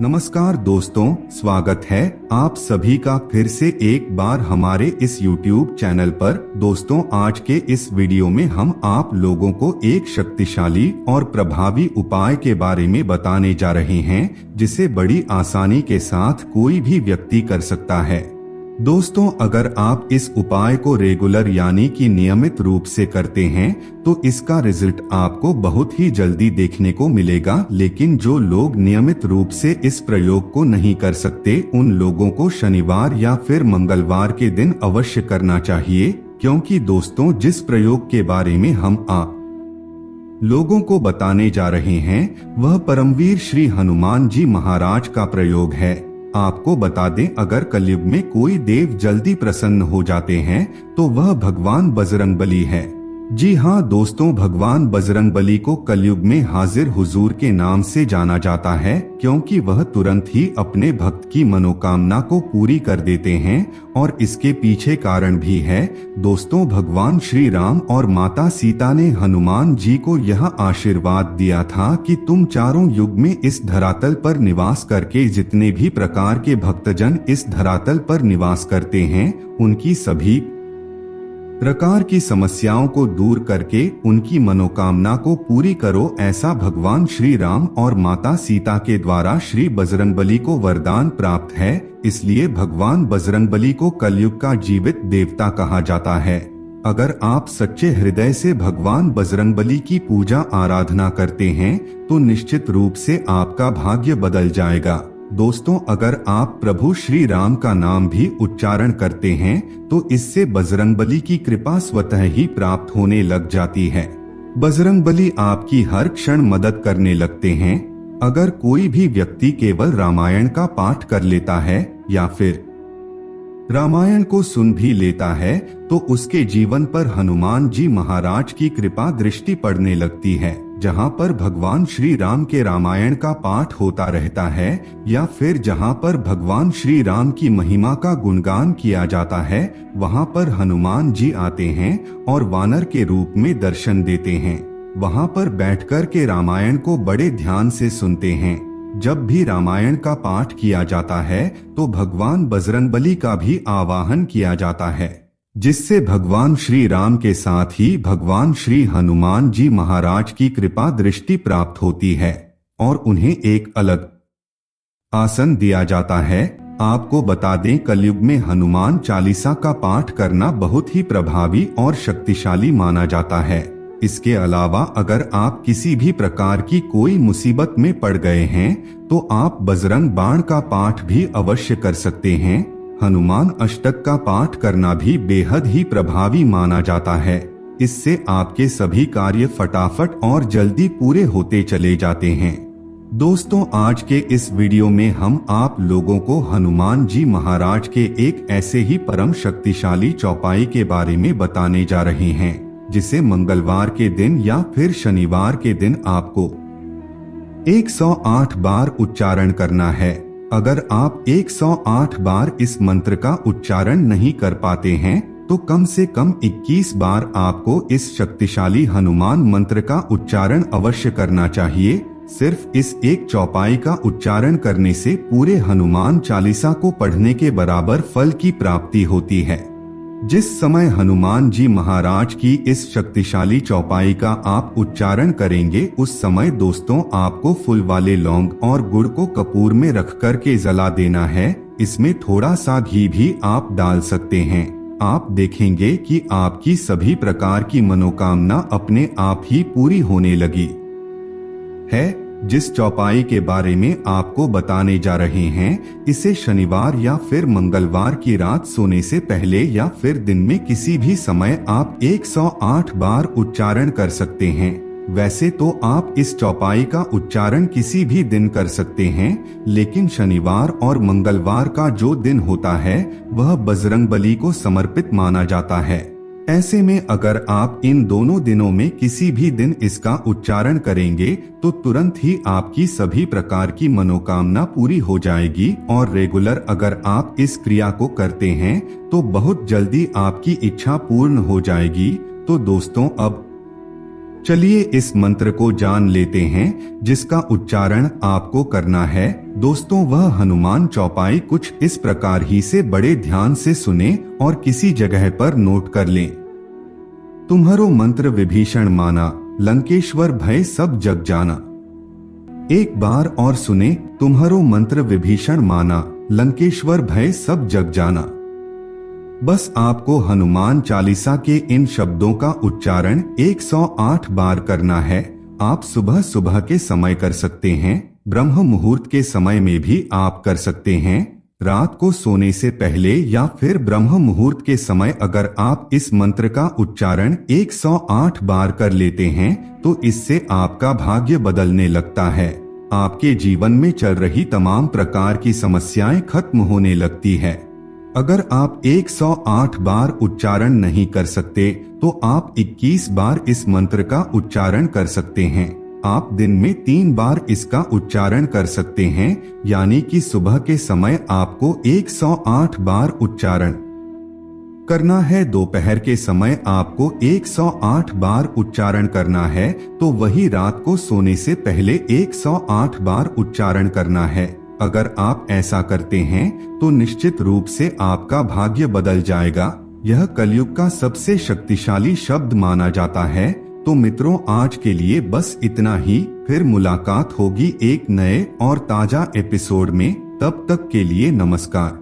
नमस्कार दोस्तों, स्वागत है आप सभी का फिर से एक बार हमारे इस YouTube चैनल पर। दोस्तों, आज के इस वीडियो में हम आप लोगों को एक शक्तिशाली और प्रभावी उपाय के बारे में बताने जा रहे हैं, जिसे बड़ी आसानी के साथ कोई भी व्यक्ति कर सकता है। दोस्तों, अगर आप इस उपाय को रेगुलर यानी कि नियमित रूप से करते हैं तो इसका रिजल्ट आपको बहुत ही जल्दी देखने को मिलेगा। लेकिन जो लोग नियमित रूप से इस प्रयोग को नहीं कर सकते, उन लोगों को शनिवार या फिर मंगलवार के दिन अवश्य करना चाहिए, क्योंकि दोस्तों जिस प्रयोग के बारे में हम आप लोगों को बताने जा रहे हैं वह परमवीर श्री हनुमान जी महाराज का प्रयोग है। आपको बता दें, अगर कलयुग में कोई देव जल्दी प्रसन्न हो जाते हैं तो वह भगवान बजरंगबली है। जी हाँ दोस्तों, भगवान बजरंगबली को कलयुग में हाजिर हुजूर के नाम से जाना जाता है, क्योंकि वह तुरंत ही अपने भक्त की मनोकामना को पूरी कर देते हैं। और इसके पीछे कारण भी है। दोस्तों, भगवान श्री राम और माता सीता ने हनुमान जी को यह आशीर्वाद दिया था कि तुम चारों युग में इस धरातल पर निवास करके जितने भी प्रकार के भक्तजन इस धरातल पर निवास करते हैं, उनकी सभी प्रकार की समस्याओं को दूर करके उनकी मनोकामना को पूरी करो। ऐसा भगवान श्री राम और माता सीता के द्वारा श्री बजरंगबली को वरदान प्राप्त है। इसलिए भगवान बजरंगबली को कलयुग का जीवित देवता कहा जाता है। अगर आप सच्चे हृदय से भगवान बजरंगबली की पूजा आराधना करते हैं तो निश्चित रूप से आपका भाग्य बदल जाएगा। दोस्तों, अगर आप प्रभु श्री राम का नाम भी उच्चारण करते हैं तो इससे बजरंगबली की कृपा स्वतः ही प्राप्त होने लग जाती है। बजरंगबली आपकी हर क्षण मदद करने लगते हैं। अगर कोई भी व्यक्ति केवल रामायण का पाठ कर लेता है या फिर रामायण को सुन भी लेता है तो उसके जीवन पर हनुमान जी महाराज की कृपा दृष्टि पड़ने लगती है। जहाँ पर भगवान श्री राम के रामायण का पाठ होता रहता है या फिर जहाँ पर भगवान श्री राम की महिमा का गुणगान किया जाता है, वहाँ पर हनुमान जी आते हैं और वानर के रूप में दर्शन देते हैं। वहाँ पर बैठकर के रामायण को बड़े ध्यान से सुनते हैं। जब भी रामायण का पाठ किया जाता है तो भगवान बजरंगबली का भी आवाहन किया जाता है, जिससे भगवान श्री राम के साथ ही भगवान श्री हनुमान जी महाराज की कृपा दृष्टि प्राप्त होती है और उन्हें एक अलग आसन दिया जाता है। आपको बता दें, कलयुग में हनुमान चालीसा का पाठ करना बहुत ही प्रभावी और शक्तिशाली माना जाता है। इसके अलावा अगर आप किसी भी प्रकार की कोई मुसीबत में पड़ गए हैं तो आप बजरंग बाण का पाठ भी अवश्य कर सकते हैं। हनुमान अष्टक का पाठ करना भी बेहद ही प्रभावी माना जाता है। इससे आपके सभी कार्य फटाफट और जल्दी पूरे होते चले जाते हैं। दोस्तों, आज के इस वीडियो में हम आप लोगों को हनुमान जी महाराज के एक ऐसे ही परम शक्तिशाली चौपाई के बारे में बताने जा रहे हैं, जिसे मंगलवार के दिन या फिर शनिवार के दिन आपको 108 बार उच्चारण करना है। अगर आप 108 बार इस मंत्र का उच्चारण नहीं कर पाते हैं तो कम से कम 21 बार आपको इस शक्तिशाली हनुमान मंत्र का उच्चारण अवश्य करना चाहिए। सिर्फ इस एक चौपाई का उच्चारण करने से पूरे हनुमान चालीसा को पढ़ने के बराबर फल की प्राप्ति होती है। जिस समय हनुमान जी महाराज की इस शक्तिशाली चौपाई का आप उच्चारण करेंगे, उस समय दोस्तों आपको फूल वाले लौंग और गुड़ को कपूर में रख कर के जला देना है। इसमें थोड़ा सा घी भी आप डाल सकते हैं। आप देखेंगे कि आपकी सभी प्रकार की मनोकामना अपने आप ही पूरी होने लगी है। जिस चौपाई के बारे में आपको बताने जा रहे हैं, इसे शनिवार या फिर मंगलवार की रात सोने से पहले या फिर दिन में किसी भी समय आप 108 बार उच्चारण कर सकते हैं। वैसे तो आप इस चौपाई का उच्चारण किसी भी दिन कर सकते हैं, लेकिन शनिवार और मंगलवार का जो दिन होता है वह बजरंगबली को समर्पित माना जाता है। ऐसे में अगर आप इन दोनों दिनों में किसी भी दिन इसका उच्चारण करेंगे तो तुरंत ही आपकी सभी प्रकार की मनोकामना पूरी हो जाएगी। और रेगुलर अगर आप इस क्रिया को करते हैं तो बहुत जल्दी आपकी इच्छा पूर्ण हो जाएगी। तो दोस्तों, अब चलिए इस मंत्र को जान लेते हैं, जिसका उच्चारण आपको करना है। दोस्तों, वह हनुमान चौपाई कुछ इस प्रकार ही से बड़े ध्यान से सुने और किसी जगह पर नोट कर लें। तुम्हारो मंत्र विभीषण माना, लंकेश्वर भय सब जग जाना। एक बार और सुने, तुम्हारो मंत्र विभीषण माना, लंकेश्वर भय सब जग जाना। बस आपको हनुमान चालीसा के इन शब्दों का उच्चारण 108 बार करना है। आप सुबह सुबह के समय कर सकते हैं, ब्रह्म मुहूर्त के समय में भी आप कर सकते हैं, रात को सोने से पहले या फिर ब्रह्म मुहूर्त के समय अगर आप इस मंत्र का उच्चारण 108 बार कर लेते हैं तो इससे आपका भाग्य बदलने लगता है। आपके जीवन में चल रही तमाम प्रकार की समस्याएं खत्म होने लगती है। अगर आप 108 बार उच्चारण नहीं कर सकते तो आप 21 बार इस मंत्र का उच्चारण कर सकते हैं। आप दिन में 3 बार इसका उच्चारण कर सकते हैं, यानी कि सुबह के समय आपको 108 बार उच्चारण करना है, दोपहर के समय आपको 108 बार उच्चारण करना है, तो वही रात को सोने से पहले 108 बार उच्चारण करना है। अगर आप ऐसा करते हैं तो निश्चित रूप से आपका भाग्य बदल जाएगा। यह कलयुग का सबसे शक्तिशाली शब्द माना जाता है। तो मित्रों, आज के लिए बस इतना ही। फिर मुलाकात होगी एक नए और ताजा एपिसोड में। तब तक के लिए नमस्कार।